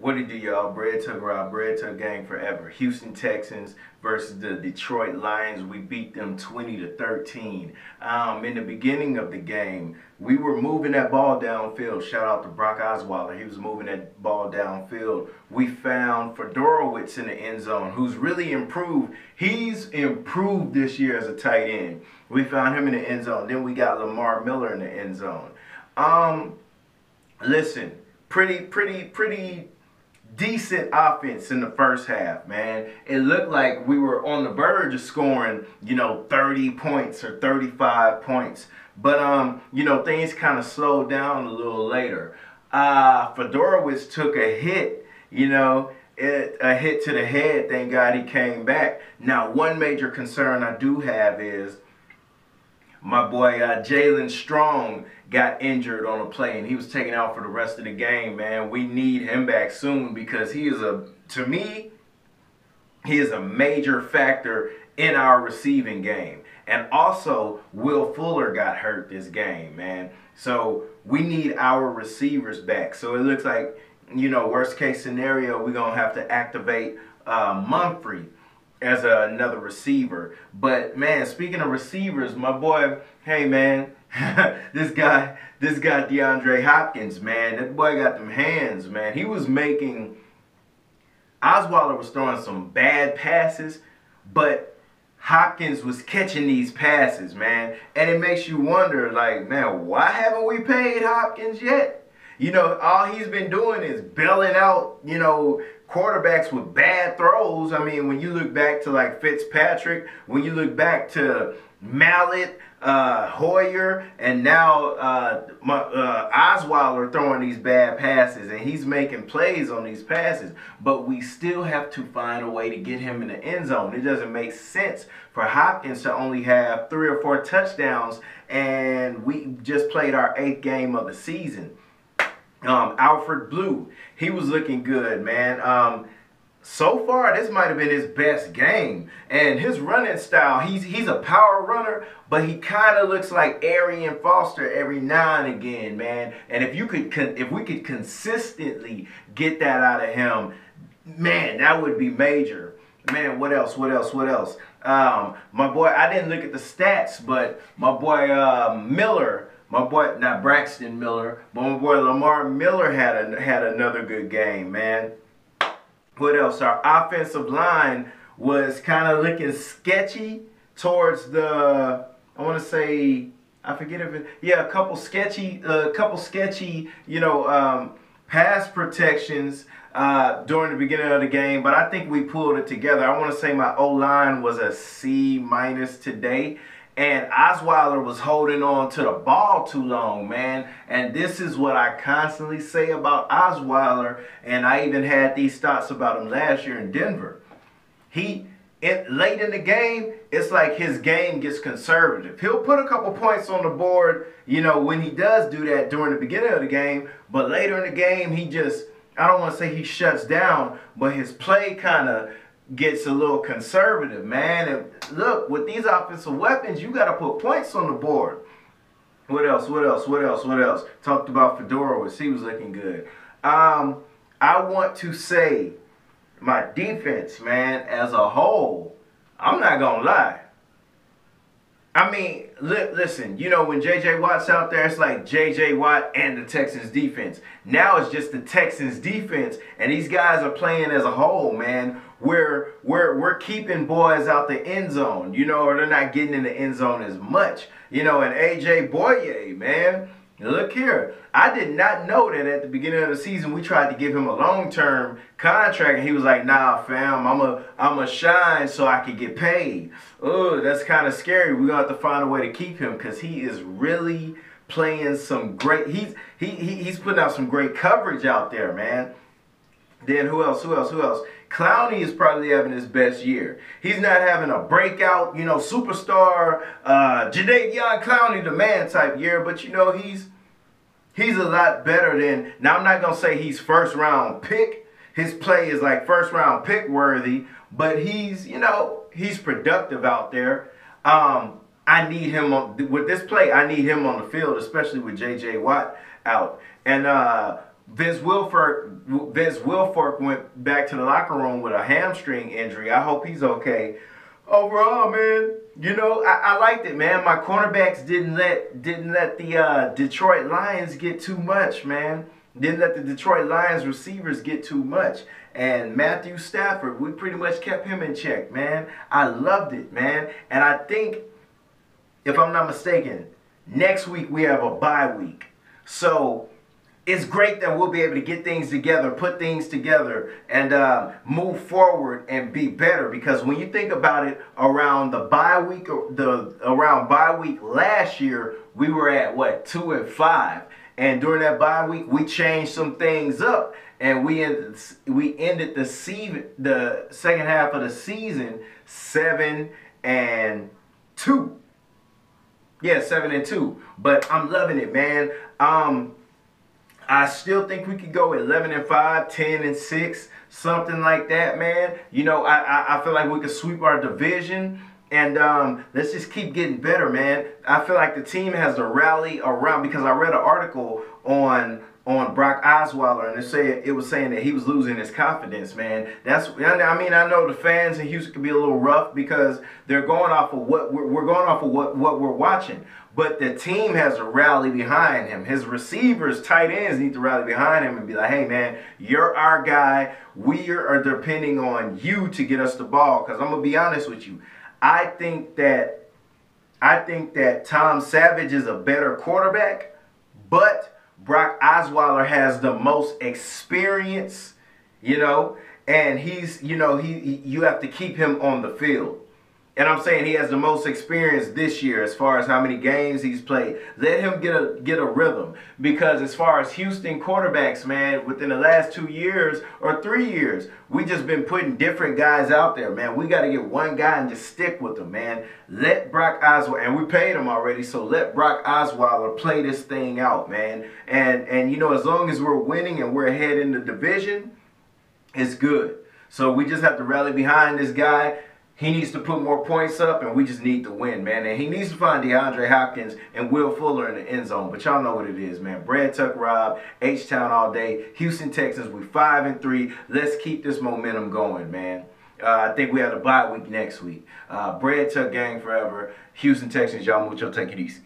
What it do, y'all? Bread Tug Rob, Bread Tug Gang forever. Houston Texans versus the Detroit Lions. We beat them 20-13. In the beginning of the game, we were moving that ball downfield. Shout out to Brock Osweiler. He was moving that ball downfield. We found Fedorowicz in the end zone, who's really improved. He's improved this year as a tight end. We found him in the end zone. Then we got Lamar Miller in the end zone. Listen, pretty decent offense in the first half, man. It looked like we were on the verge of scoring, 30 points or 35 points. But, things kind of slowed down a little later. Fedorowicz took a hit, a hit to the head. Thank God he came back. Now, one major concern I do have is my boy Jalen Strong got injured on a play, and he was taken out for the rest of the game, man. We need him back soon because he is to me, he is a major factor in our receiving game. And also, Will Fuller got hurt this game, man. So we need our receivers back. So it looks like, worst case scenario, we're going to have to activate Mumphrey as another receiver. But man, speaking of receivers, my boy, hey man, this guy DeAndre Hopkins, man, that boy got them hands, man. He was making, Osweiler was throwing some bad passes, but Hopkins was catching these passes, man. And it makes you wonder, like, man, why haven't we paid Hopkins yet? All he's been doing is bailing out, quarterbacks with bad throws. I mean, when you look back to like Fitzpatrick, when you look back to Mallett, Hoyer, and now Osweiler throwing these bad passes, and he's making plays on these passes. But we still have to find a way to get him in the end zone. It doesn't make sense for Hopkins to only have 3 or 4 touchdowns, and we just played our 8th game of the season. Alfred Blue, he was looking good, man. So far, this might have been his best game. And his running style, he's a power runner, but he kind of looks like Arian Foster every now and again, man. And if we could consistently get that out of him, man, that would be major. Man, what else? My boy, I didn't look at the stats, but my boy Miller. My boy, not Braxton Miller, but my boy Lamar Miller had another good game, man. What else? Our offensive line was kind of looking sketchy towards the, I want to say, I forget if it, yeah, a couple sketchy, pass protections during the beginning of the game, but I think we pulled it together. I want to say my O-line was a C- today. And Osweiler was holding on to the ball too long, man. And this is what I constantly say about Osweiler. And I even had these thoughts about him last year in Denver. Late in the game, it's like his game gets conservative. He'll put a couple points on the board, when he does do that during the beginning of the game. But later in the game, he just, I don't want to say he shuts down, but his play kind of gets a little conservative, man. And look, with these offensive weapons, you got to put points on the board. What else? Talked about Fedorowicz. He was looking good. I want to say my defense, man, as a whole, I'm not going to lie. I mean, listen, when J.J. Watt's out there, it's like J.J. Watt and the Texans defense. Now it's just the Texans defense, and these guys are playing as a whole, man. We're keeping boys out the end zone, or they're not getting in the end zone as much. And A.J. Boye, man, look here. I did not know that at the beginning of the season we tried to give him a long-term contract, and he was like, nah, fam, I'm a shine so I can get paid. Oh, that's kind of scary. We're going to have to find a way to keep him because he is really playing some great, he's putting out some great coverage out there, man. Then who else? Clowney is probably having his best year. He's not having a breakout, superstar, Jadeveon Clowney, the man type year, but he's a lot better than, now I'm not going to say he's first round pick. His play is like first round pick worthy, but he's productive out there. I need him with this play. I need him on the field, especially with J.J. Watt out. And Vince Wilfork went back to the locker room with a hamstring injury. I hope he's okay. Overall, man, I liked it, man. My cornerbacks didn't let the Detroit Lions get too much, man. Didn't let the Detroit Lions receivers get too much. And Matthew Stafford, we pretty much kept him in check, man. I loved it, man. And I think, if I'm not mistaken, next week we have a bye week. So it's great that we'll be able to get things together, put things together, and move forward and be better. Because when you think about it, around bye week last year, we were at what, 2-5, and during that bye week, we changed some things up, and we ended the second half of the season 7-2. Yeah, 7-2. But I'm loving it, man. I still think we could go 11-5, 10-6, something like that, man. I feel like we could sweep our division, and let's just keep getting better, man. I feel like the team has to rally around, because I read an article on Brock Osweiler, and it was saying that he was losing his confidence, man. I know the fans in Houston can be a little rough because they're going off of what we're going off of what we're watching. But the team has to rally behind him. His receivers, tight ends need to rally behind him and be like, hey, man, you're our guy. We are depending on you to get us the ball. Because I'm going to be honest with you. I think that Tom Savage is a better quarterback, but Brock Osweiler has the most experience, and you have to keep him on the field. And I'm saying he has the most experience this year as far as how many games he's played. Let him get a rhythm. Because as far as Houston quarterbacks, man, within the last 2 years or 3 years, we just been putting different guys out there, man. We got to get one guy and just stick with him, man. Let Brock Osweiler, and we paid him already, so let Brock Osweiler play this thing out, man. And as long as we're winning and we're ahead in the division, it's good. So we just have to rally behind this guy. He needs to put more points up, and we just need to win, man. And he needs to find DeAndre Hopkins and Will Fuller in the end zone. But y'all know what it is, man. Brad Tuck Rob, H-Town all day. Houston Texans, we 5-3. Let's keep this momentum going, man. I think we have a bye week next week. Brad Tuck gang forever. Houston Texans, y'all mucho. Take it easy.